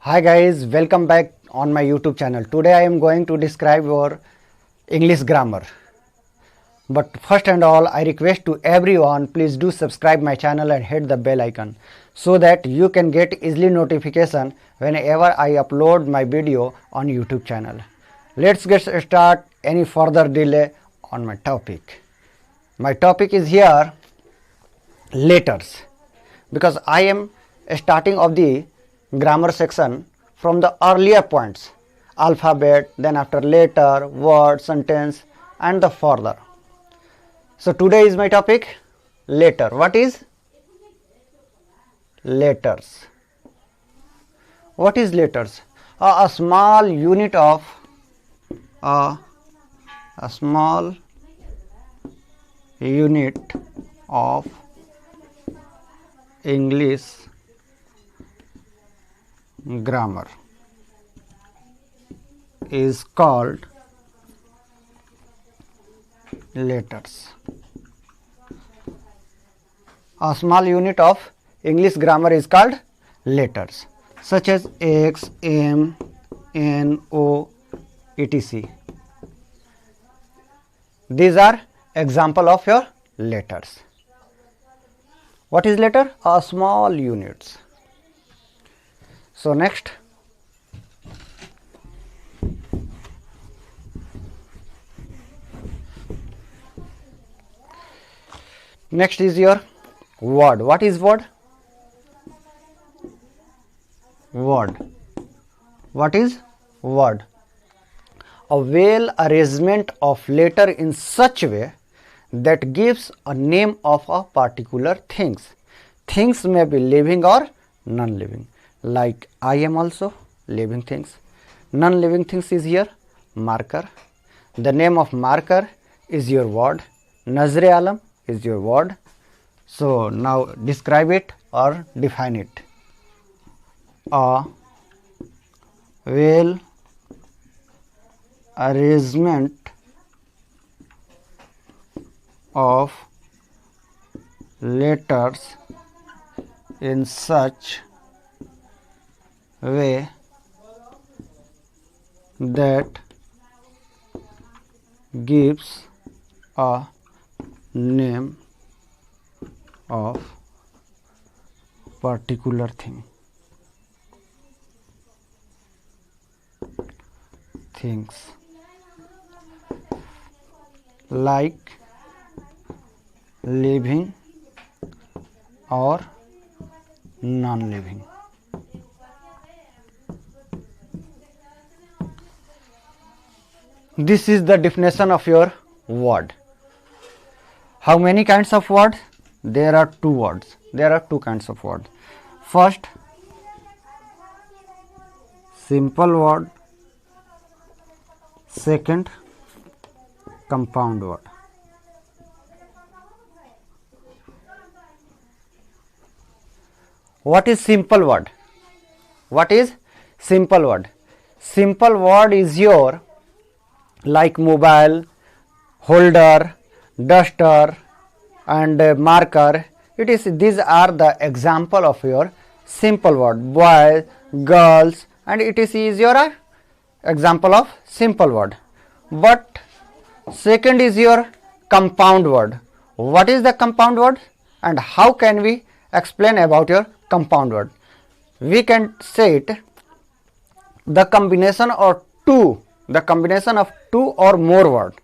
Hi guys, welcome back on my YouTube channel. Today I am going to describe your English grammar. But first and all, I request to everyone, please do subscribe my channel and hit the bell icon so that you can get easily notification whenever I upload my video on YouTube channel. Let's get start any further delay on my topic. My topic is here letters, because I am starting of the grammar section from the earlier points, alphabet, then after letter, word, sentence and the further. So today is my topic letter. What is letters? What is letters? A small unit of a small unit of English grammar is called letters. A small unit of English grammar is called letters, such as X, M, N, O, etc. These are example of your letters. What is letter? A small units. So next, is your word. What is word? Word. What is word? A well arrangement of letter in such way that gives a name of a particular things. Things may be living or non-living. Like I am also living things. Non-living things is here marker. The name of marker is your word. Nazre alam is your word. So now describe it or define it. A well arrangement of letters in such way that gives a name of particular things. Like living or non-living. This is the definition of your word. How many kinds of words? There are two words. There are two kinds of words. First, simple word. Second, compound word. What is simple word? What is simple word? Simple word is your like mobile, holder, duster and marker. These are the example of your simple word. Boys, girls and etc. is your example of simple word. But second is your compound word. What is the compound word and how can we explain about your compound word? We can say it the combination of two or more words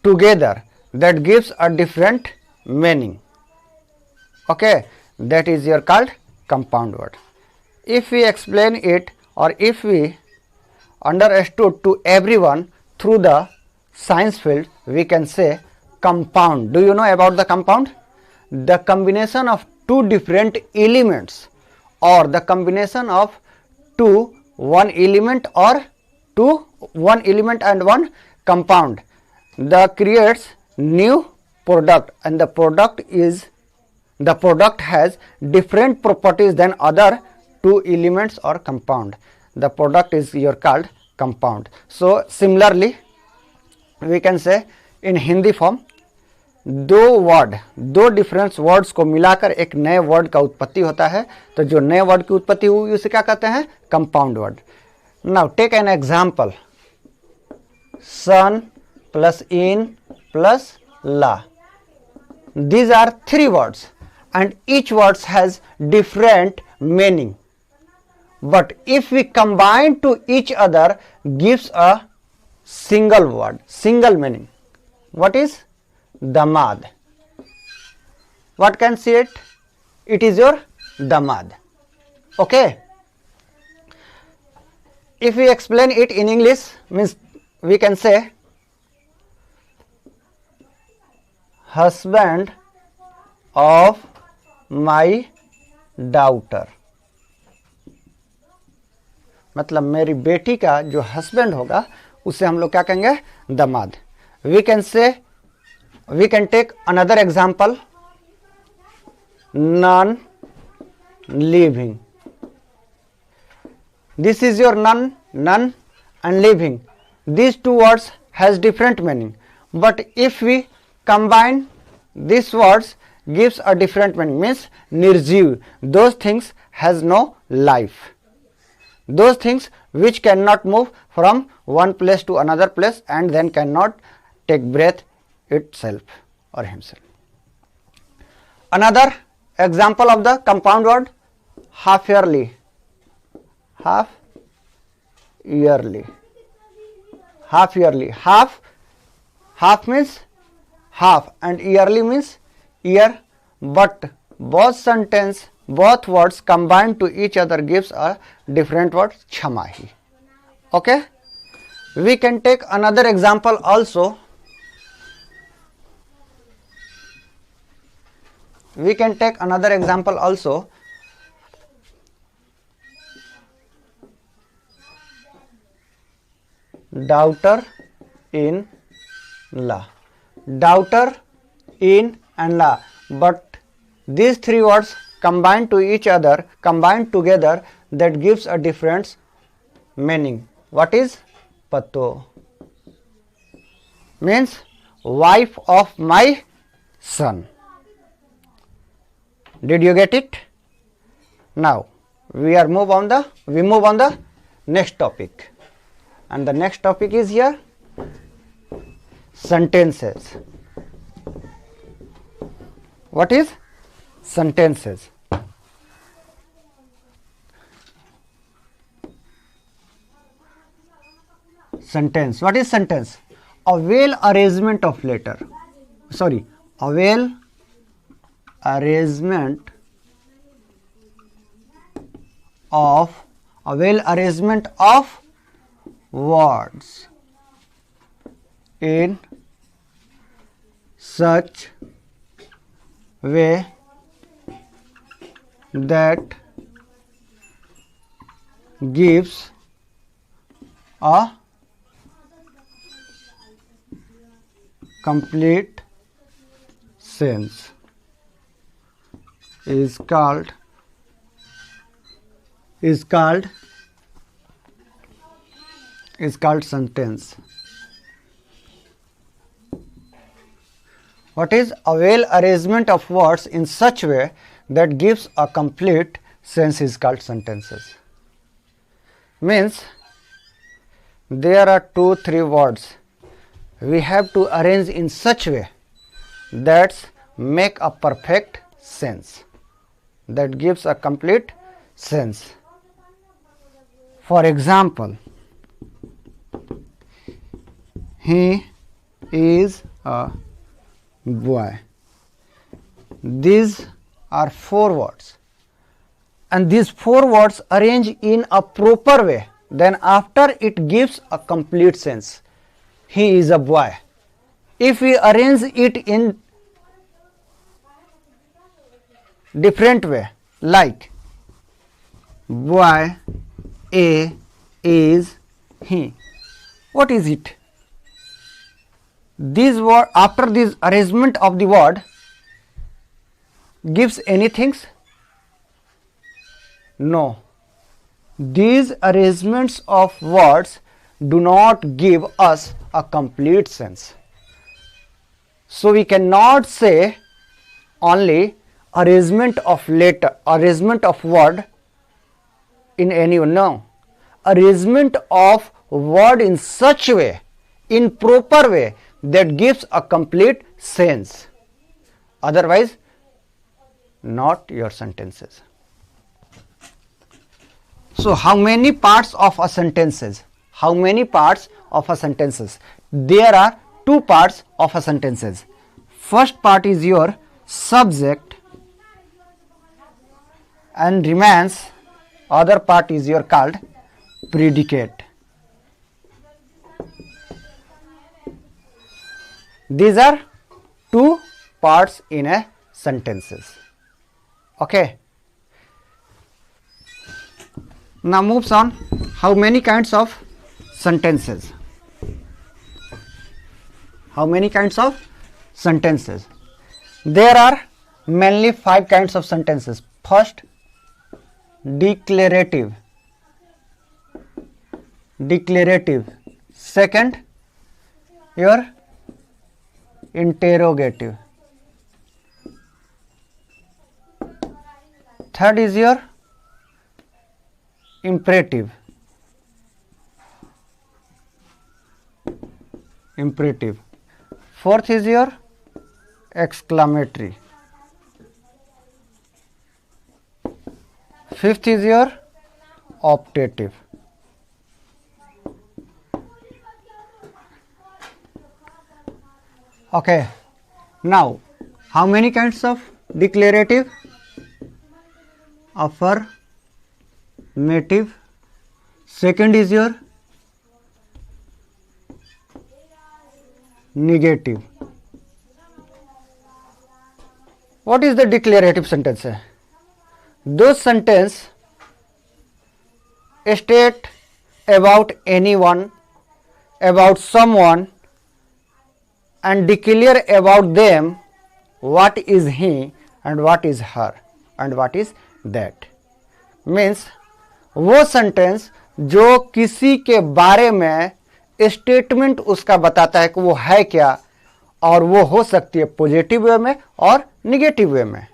together that gives a different meaning. Okay, that is your called compound word. If we explain it or if we understood to everyone through the science field, we can say compound. Do you know about the compound? The combination of two different elements or the combination of one element or one element and one compound that creates new product, and the product has different properties than other two elements or compound. The product is your called compound. So similarly we can say in Hindi form, दो difference words को मिलाकर एक नए word का उत्पत्ति होता है, तो जो नए वर्ड की उत्पत्ति हुई उसे क्या कहते हैं? Compound word. Now take an example. Son plus in plus law. These are three words and each word has different meaning, but if we combine to each other gives a single word, single meaning. What is damad? What can see it? It is your damad. Okay, if we explain it in English, means we can say husband of my daughter. मतलब मेरी बेटी का जो husband होगा उसे हम लोग क्या कहेंगे? दामाद. We can take another example. Non living. This is your non and living. These two words has different meaning, but if we combine these words gives a different meaning. Means nirjiv, those things has no life, those things which cannot move from one place to another place and then cannot take breath itself or himself. Another example of the compound word, half yearly. Half yearly. Half yearly. Half means half and yearly means year, but both words combined to each other gives a different word, chhamahi. Okay, we can take another example also. Daughter in law. Daughter in and law, but these three words combined together that gives a different meaning. What is pato? Means wife of my son. Did you get it? Now we move on the next topic, and the next topic is here, sentences. What is sentences? Sentence. What is sentence? A well arrangement of letter. Sorry, a well arrangement of words in such way that gives a complete sense is called sentence. What is a well arrangement of words in such way that gives a complete sense is called sentences. Means there are 2-3 words we have to arrange in such way that make a perfect sense, that gives a complete sense. For example, he is a boy. These are 4 words, and these 4 words arranged in a proper way, then after it gives a complete sense. He is a boy. If we arrange it in different way, like boy A is he, what is it? This word, after this arrangement of the word, gives anything? No. These arrangements of words do not give us a complete sense. So we cannot say only arrangement of letter, arrangement of word in any, no, arrangement of word in such way, in proper way, that gives a complete sense. Otherwise, not your sentences. So how many parts of a sentences? How many parts of a sentences? There are two parts of a sentences. First part is your subject and remains, other part is your called predicate. These are two parts in a sentences. Okay. Now moves on. How many kinds of sentences? How many kinds of sentences? There are mainly 5 kinds of sentences. First, declarative. Declarative. Second, your interrogative. Third is your imperative. Imperative. Fourth is your exclamatory. Fifth is your optative. Okay. Now, how many kinds of declarative? Affirmative. Second is your negative. What is the declarative sentence? Those sentences state about anyone, about someone, and declare about them what is he and what is her and what is that. Means वो sentence जो किसी के बारे में statement उसका बताता है कि वो है क्या, और वो हो सकती है पॉजिटिव वे में और निगेटिव वे में.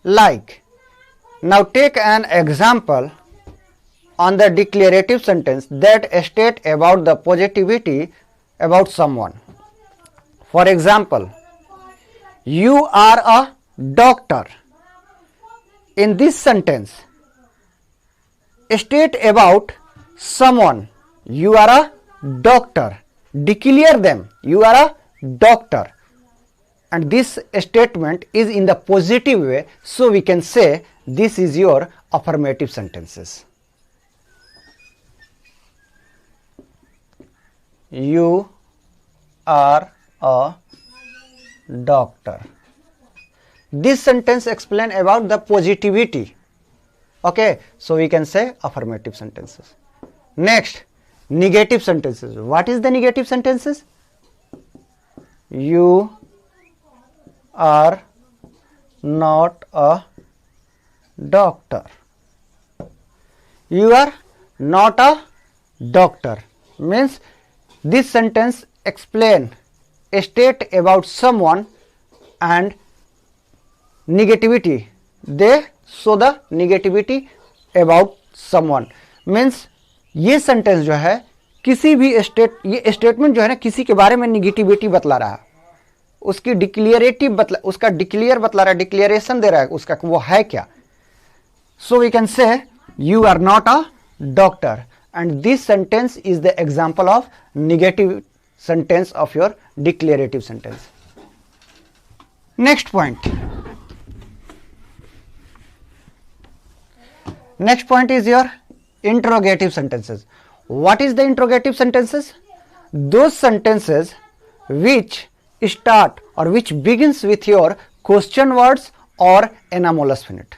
Like now take an example on the declarative sentence that state about the positivity about someone. For example, you are a doctor. In this sentence, state about someone. You are a doctor. Declare them. You are a doctor. And this statement is in the positive way, so we can say this is your affirmative sentences. You are a doctor. This sentence explains about the positivity. Okay, so we can say affirmative sentences. Next, negative sentences. What is the negative sentences? You are not a doctor. You are not a doctor means this sentence explain a state about someone and negativity. They show the negativity about someone. Means ये sentence जो है किसी भी ये statement जो है ना किसी के बारे में निगेटिविटी बतला रहा है, उसकी डिक्लेरेटिव उसका डिक्लेयर बतला रहा है, डिक्लेरेशन दे रहा है उसका वो है क्या. So we can say you are not a doctor and this sentence is the example of negative sentence of your declarative sentence. Next point. Next point is your interrogative sentences. What is the interrogative sentences? Those sentences which start or which begins with your question words or anomalous finite.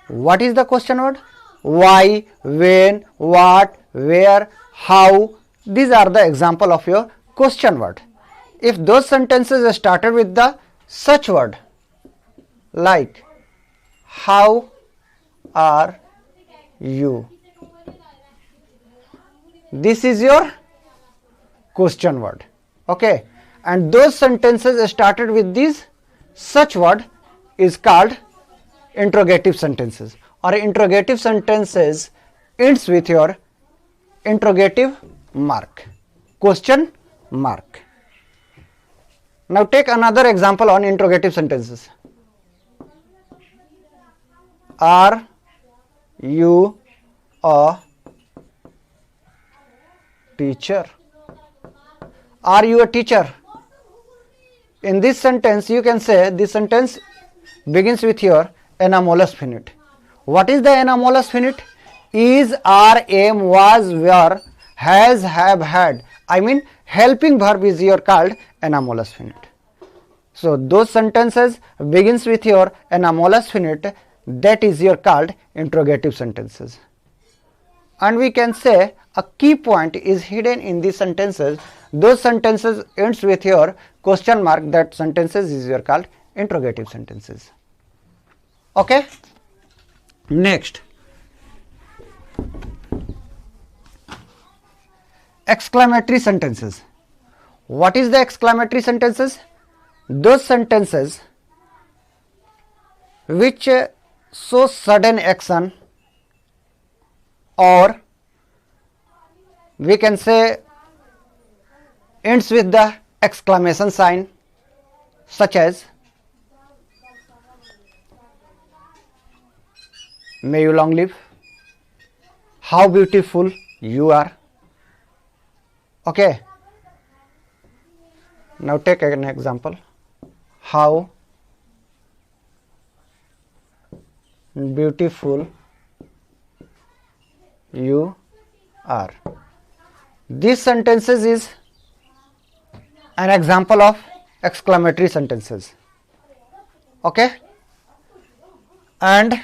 What is the question word? Why, when, what, where, how. These are the example of your question word. If those sentences are started with the such word like how are you, this is your question word. Okay, and those sentences started with this such word is called interrogative sentences, or interrogative sentences ends with your interrogative mark, question mark. Now take another example on interrogative sentences. Are you a teacher? Are you a teacher? In this sentence you can say this sentence begins with your anomalous finite. What is the anomalous finite? Is, are, am, was, were, has, have, had. I mean helping verb is your called anomalous finite. So those sentences begins with your anomalous finite, that is your called interrogative sentences. And we can say a key point is hidden in these sentences. Those sentences ends with your question mark, that sentences is your called interrogative sentences. Okay. Next, exclamatory sentences. What is the exclamatory sentences? Those sentences which show sudden action, or we can say ends with the exclamation sign, such as may you long live, how beautiful you are. Okay. Now take an example. How beautiful you are. These sentences is an example of exclamatory sentences. Okay. And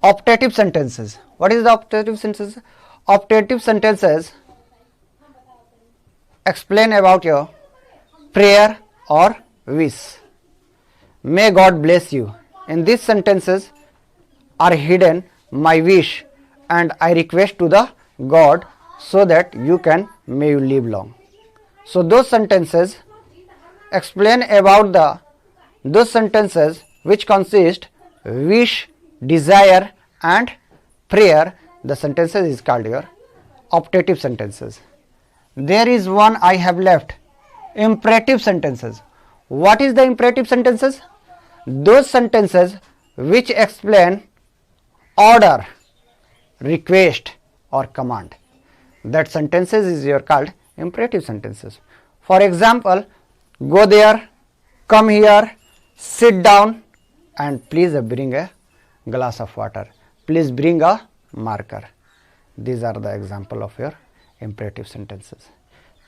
optative sentences. What is the optative sentences? Optative sentences explain about your prayer or wish. May God bless you. In these sentences are hidden my wish and I request to the God so that you can may you live long. So those sentences explain about those sentences which consist wish, desire and prayer. The sentences is called your optative sentences. There is one I have left, imperative sentences. What is the imperative sentences? Those sentences which explain order, request or command. That sentences is your called imperative sentences. For example, go there, come here, sit down and please bring a glass of water. Please bring a marker. These are the example of your imperative sentences.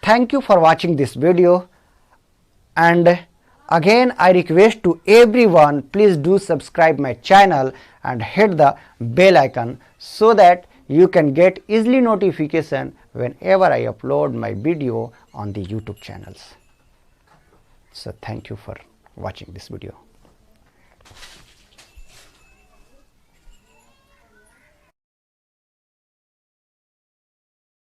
Thank you for watching this video, and again I request to everyone, please do subscribe my channel and hit the bell icon so that you can get easily notification whenever I upload my video on the YouTube channels. So thank you for watching this video.